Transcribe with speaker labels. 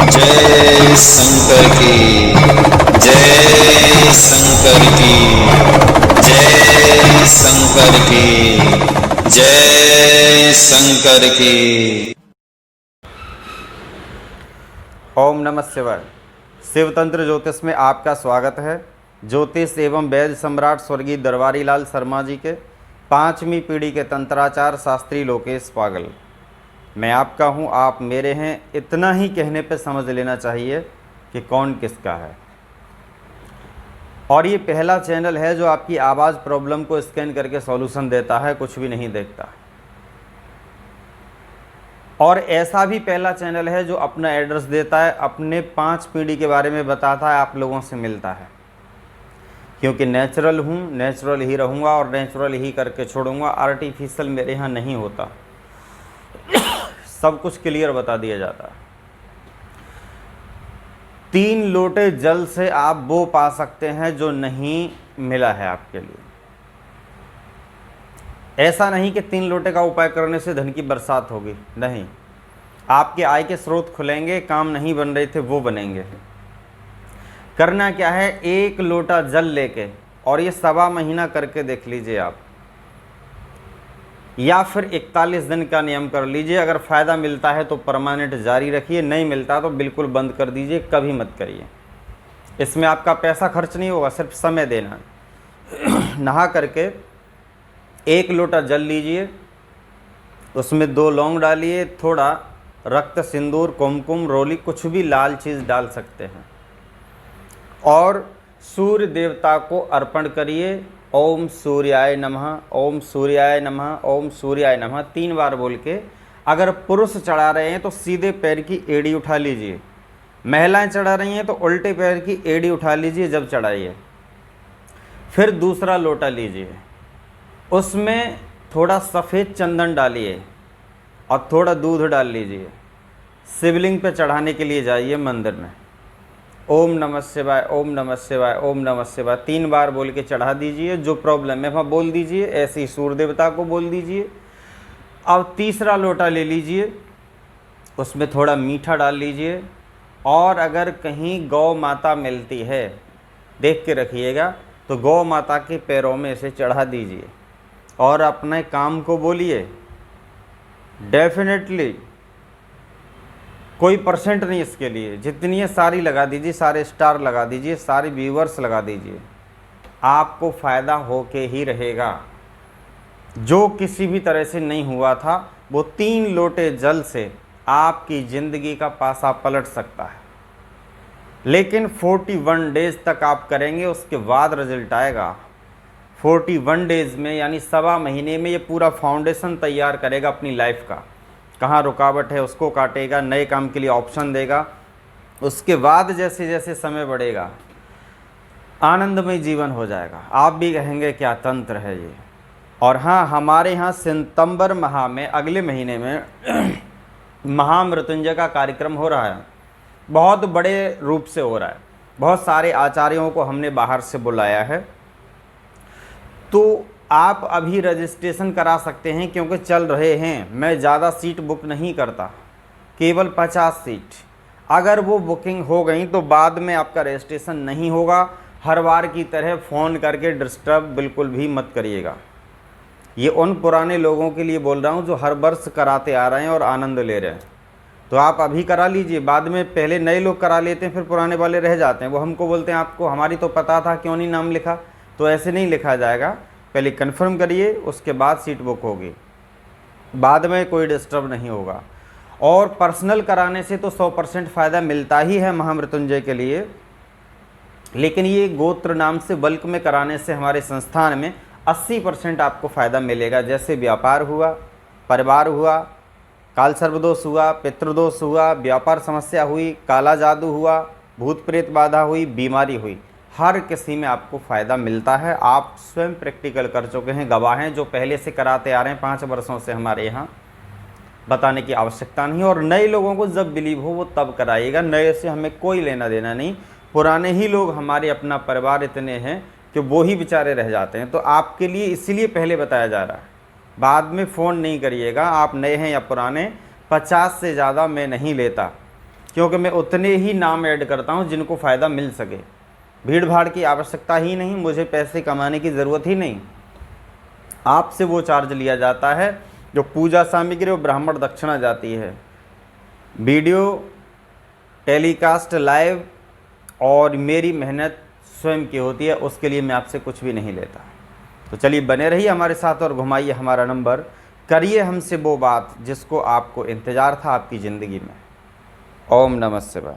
Speaker 1: जय शंकर की जय शंकर की जय शंकर की जय शंकर की।
Speaker 2: ओम नमः शिवाय। शिवतंत्र ज्योतिष में आपका स्वागत है। ज्योतिष एवं वैद्य सम्राट स्वर्गीय दरबारी लाल शर्मा जी के 5वीं पीढ़ी के तंत्राचार्य शास्त्री लोकेश पागल। मैं आपका हूं, आप मेरे हैं। इतना ही कहने पे समझ लेना चाहिए कि कौन किसका है। और ये पहला चैनल है जो आपकी आवाज़ प्रॉब्लम को स्कैन करके सॉल्यूशन देता है, कुछ भी नहीं देखता। और ऐसा भी पहला चैनल है जो अपना एड्रेस देता है, अपने 5 पीढ़ी के बारे में बताता है, आप लोगों से मिलता है। क्योंकि नेचुरल हूँ, नेचुरल ही रहूँगा और नेचुरल ही करके छोड़ूंगा। आर्टिफिशियल मेरे यहाँ नहीं होता, सब कुछ क्लियर बता दिया जाता है। 3 लोटे जल से आप वो पा सकते हैं जो नहीं मिला है आपके लिए। ऐसा नहीं कि 3 लोटे का उपाय करने से धन की बरसात होगी, नहीं। आपके आय के स्रोत खुलेंगे, काम नहीं बन रहे थे वो बनेंगे। करना क्या है, 1 लोटा जल लेके, और ये 1.25 महीना करके देख लीजिए आप, या फिर 41 दिन का नियम कर लीजिए। अगर फ़ायदा मिलता है तो परमानेंट जारी रखिए, नहीं मिलता तो बिल्कुल बंद कर दीजिए, कभी मत करिए। इसमें आपका पैसा खर्च नहीं होगा, सिर्फ समय देना है। नहा करके 1 लोटा जल लीजिए, उसमें 2 लौंग डालिए, थोड़ा रक्त, सिंदूर, कुमकुम, रोली, कुछ भी लाल चीज़ डाल सकते हैं, और सूर्य देवता को अर्पण करिए। ओम सूर्याय नमः, ओम सूर्याय नमः, ओम सूर्याय नमः 3 बार बोल के। अगर पुरुष चढ़ा रहे हैं तो सीधे पैर की एड़ी उठा लीजिए, महिलाएं चढ़ा रही हैं तो उल्टे पैर की एड़ी उठा लीजिए जब चढ़ाइए। फिर दूसरा लोटा लीजिए, उसमें थोड़ा सफ़ेद चंदन डालिए और थोड़ा दूध डाल लीजिए। शिवलिंग पे चढ़ाने के लिए जाइए मंदिर में। ओम नमः शिवाय, ओम नमः शिवाय, ओम नमः शिवाय 3 बार बोल के चढ़ा दीजिए। जो प्रॉब्लम है वहाँ बोल दीजिए, ऐसे ही सूर्य देवता को बोल दीजिए। अब तीसरा लोटा ले लीजिए, उसमें थोड़ा मीठा डाल लीजिए, और अगर कहीं गौ माता मिलती है, देख के रखिएगा, तो गौ माता के पैरों में इसे चढ़ा दीजिए और अपने काम को बोलिए। डेफिनेटली कोई परसेंट नहीं इसके लिए, जितनी है सारी लगा दीजिए, सारे स्टार लगा दीजिए, सारे व्यूवर्स लगा दीजिए, आपको फ़ायदा होके ही रहेगा। जो किसी भी तरह से नहीं हुआ था वो 3 लोटे जल से आपकी ज़िंदगी का पासा पलट सकता है। लेकिन 41 डेज तक आप करेंगे, उसके बाद रिजल्ट आएगा। 41 डेज़ में, यानी 1.25 महीने में, ये पूरा फाउंडेशन तैयार करेगा अपनी लाइफ का। कहाँ रुकावट है उसको काटेगा, नए काम के लिए ऑप्शन देगा। उसके बाद जैसे जैसे समय बढ़ेगा, आनंदमय जीवन हो जाएगा। आप भी कहेंगे क्या तंत्र है ये। और हाँ, हमारे यहाँ सितंबर माह में, अगले महीने में महामृत्युंजय का कार्यक्रम हो रहा है। बहुत बड़े रूप से हो रहा है, बहुत सारे आचार्यों को हमने बाहर से बुलाया है। तो आप अभी रजिस्ट्रेशन करा सकते हैं, क्योंकि चल रहे हैं। मैं ज़्यादा सीट बुक नहीं करता, केवल 50 सीट। अगर वो बुकिंग हो गई तो बाद में आपका रजिस्ट्रेशन नहीं होगा। हर बार की तरह फ़ोन करके डिस्टर्ब बिल्कुल भी मत करिएगा। ये उन पुराने लोगों के लिए बोल रहा हूँ जो हर वर्ष कराते आ रहे हैं और आनंद ले रहे हैं। तो आप अभी करा लीजिए, बाद में पहले नए लोग करा लेते हैं, फिर पुराने वाले रह जाते हैं। वो हमको बोलते हैं आपको हमारी तो पता था, क्यों नहीं नाम लिखा। तो ऐसे नहीं लिखा जाएगा, पहले कंफर्म करिए, उसके बाद सीट बुक होगी। बाद में कोई डिस्टर्ब नहीं होगा। और पर्सनल कराने से तो 100% फ़ायदा मिलता ही है महामृत्युंजय के लिए, लेकिन ये गोत्र नाम से बल्क में कराने से हमारे संस्थान में 80% आपको फ़ायदा मिलेगा। जैसे व्यापार हुआ, परिवार हुआ, काल सर्वदोष हुआ, पितृदोष हुआ, व्यापार समस्या हुई, काला जादू हुआ, भूत प्रेत बाधा हुई, बीमारी हुई, हर किसी में आपको फ़ायदा मिलता है। आप स्वयं प्रैक्टिकल कर चुके हैं, गवाह हैं, जो पहले से कराते आ रहे हैं 5 वर्षों से हमारे यहाँ। बताने की आवश्यकता नहीं। और नए लोगों को जब बिलीव हो वो तब कराइएगा, नए से हमें कोई लेना देना नहीं। पुराने ही लोग हमारे अपना परिवार इतने हैं कि वो ही बेचारे रह जाते हैं। तो आपके लिए इसीलिए पहले बताया जा रहा है, बाद में फ़ोन नहीं करिएगा। आप नए हैं या पुराने, 50 से ज़्यादा मैं नहीं लेता। क्योंकि मैं उतने ही नाम ऐड करता हूँ जिनको फ़ायदा मिल सके। भीड़ भाड़ की आवश्यकता ही नहीं, मुझे पैसे कमाने की ज़रूरत ही नहीं। आपसे वो चार्ज लिया जाता है जो पूजा सामग्री और ब्राह्मण दक्षिणा जाती है। वीडियो टेलीकास्ट लाइव और मेरी मेहनत स्वयं की होती है, उसके लिए मैं आपसे कुछ भी नहीं लेता। तो चलिए बने रहिए हमारे साथ और घुमाइए हमारा नंबर, करिए हमसे वो बात जिसको आपको इंतज़ार था आपकी ज़िंदगी में। ओम नमः शिवाय।